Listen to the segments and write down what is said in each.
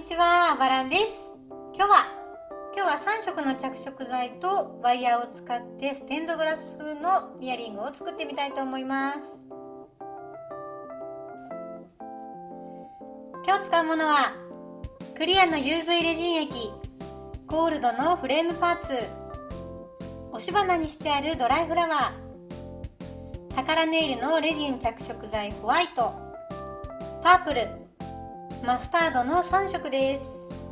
ちは、おばらんです。今日は3色の着色剤とワイヤーを使ってステンドグラス風のイヤリングを作ってみたいと思います。今日使うものはクリアの UV レジン液、ゴールドのフレームパーツ、押し花にしてあるドライフラワー、タカラネイルのレジン着色剤ホワイト、パープル、マスタードの3色です。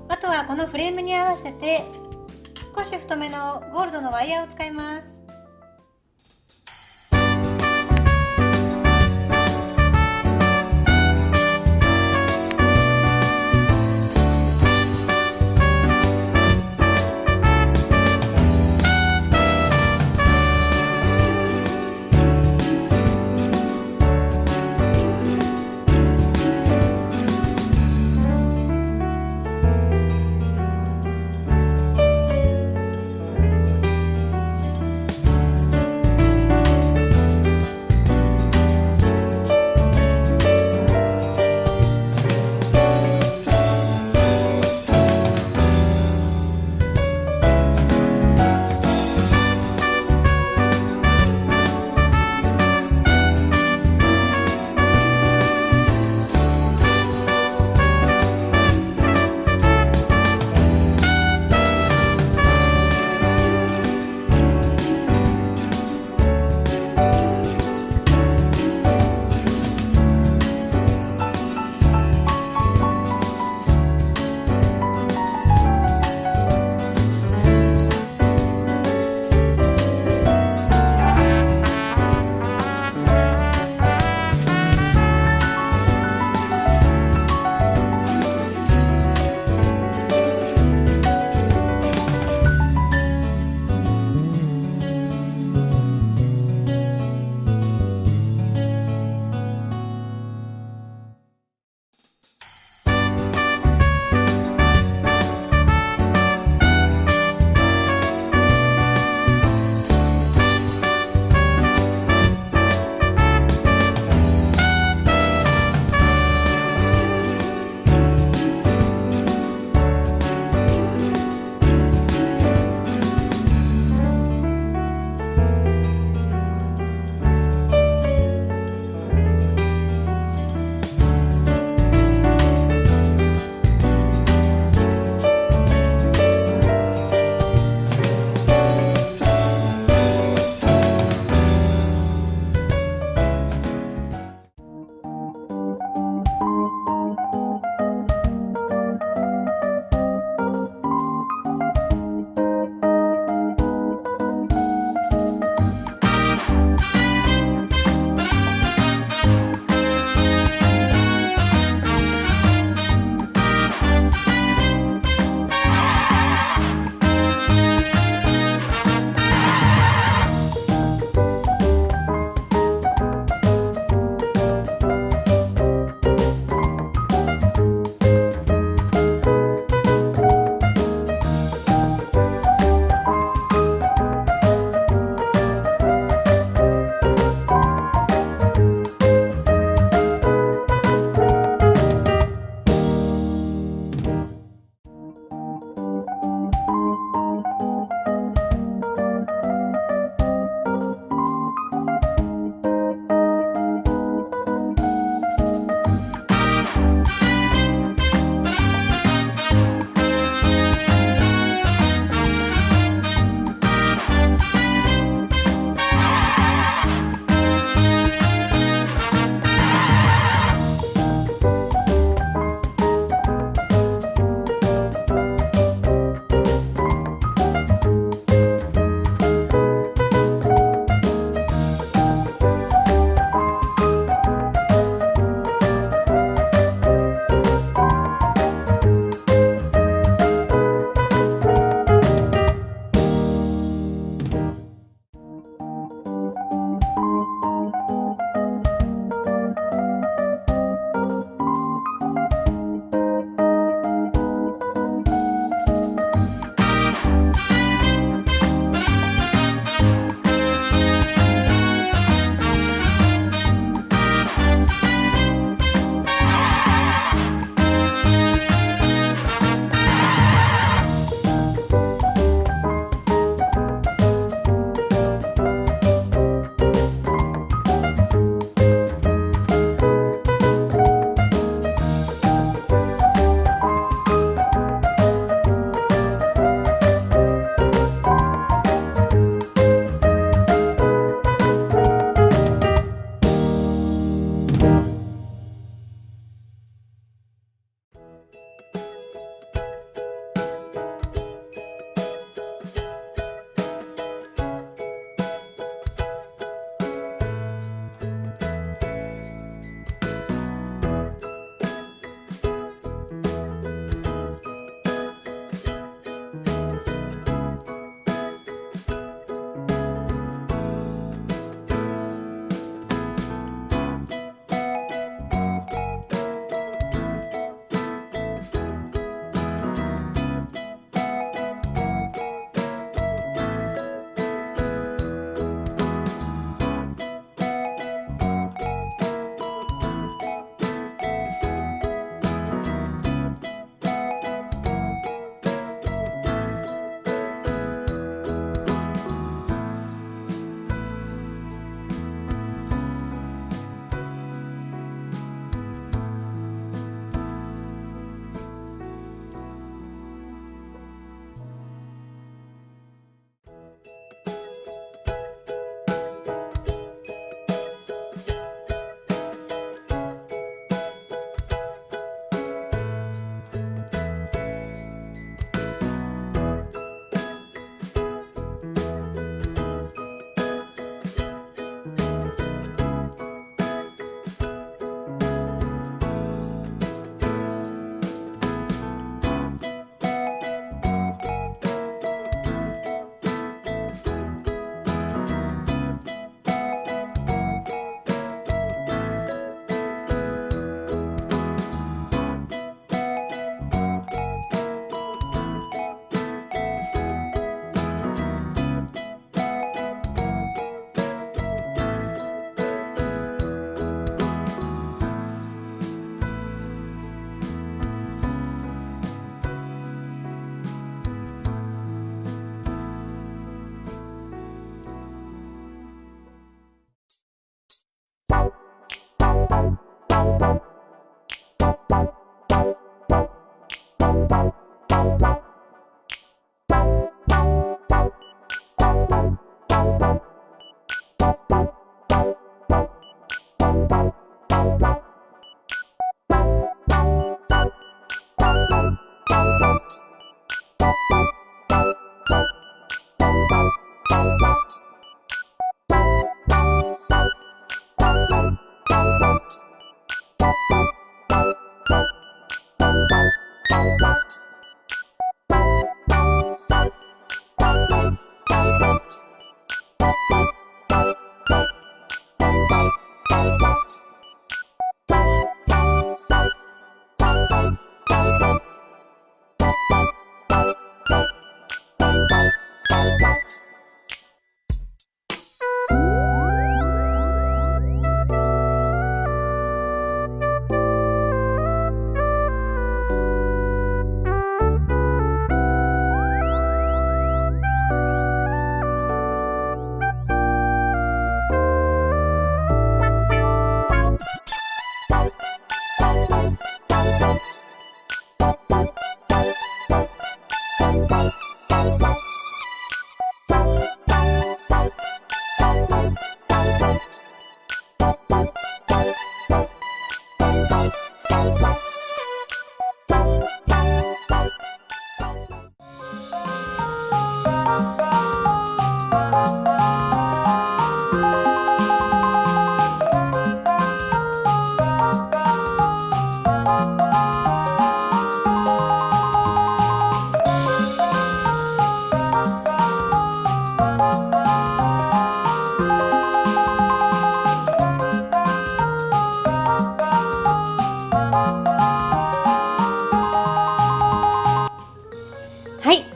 あとはこのフレームに合わせて少し太めのゴールドのワイヤーを使います。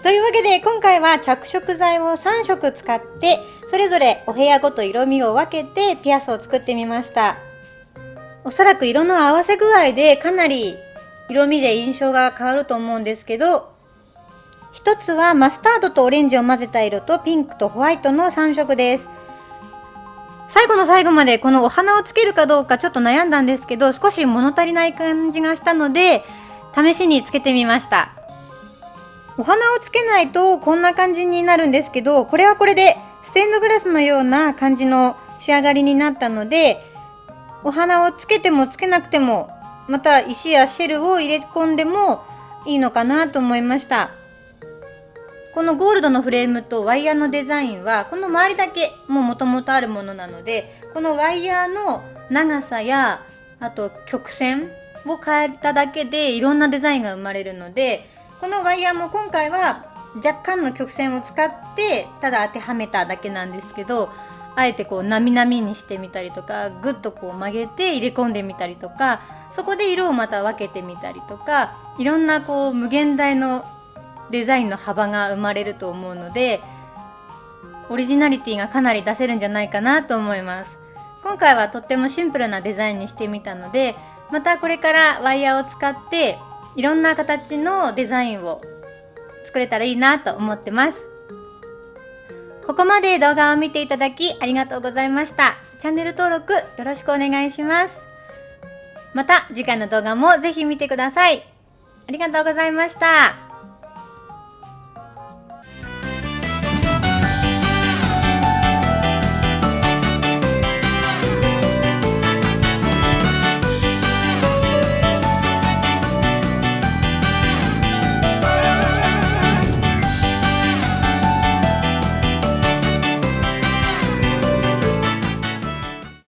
というわけで今回は着色剤を3色使ってそれぞれお部屋ごと色味を分けてピアスを作ってみました。おそらく色の合わせ具合でかなり色味で印象が変わると思うんですけど、一つはマスタードとオレンジを混ぜた色とピンクとホワイトの3色です。最後の最後までこのお花をつけるかどうかちょっと悩んだんですけど、少し物足りない感じがしたので試しにつけてみました。お花をつけないとこんな感じになるんですけど、これはこれでステンドグラスのような感じの仕上がりになったので、お花をつけてもつけなくても、また石やシェルを入れ込んでもいいのかなと思いました。このゴールドのフレームとワイヤーのデザインはこの周りだけもともとあるものなので、このワイヤーの長さやあと曲線を変えただけでいろんなデザインが生まれるので、このワイヤーも今回は若干の曲線を使ってただ当てはめただけなんですけど、あえてこうなみなみにしてみたりとか、ぐっとこう曲げて入れ込んでみたりとか、そこで色をまた分けてみたりとか、いろんなこう無限大のデザインの幅が生まれると思うので、オリジナリティがかなり出せるんじゃないかなと思います。今回はとってもシンプルなデザインにしてみたので、またこれからワイヤーを使っていろんな形のデザインを作れたらいいなと思ってます。ここまで動画を見ていただきありがとうございました。チャンネル登録よろしくお願いします。また次回の動画もぜひ見てください。ありがとうございました。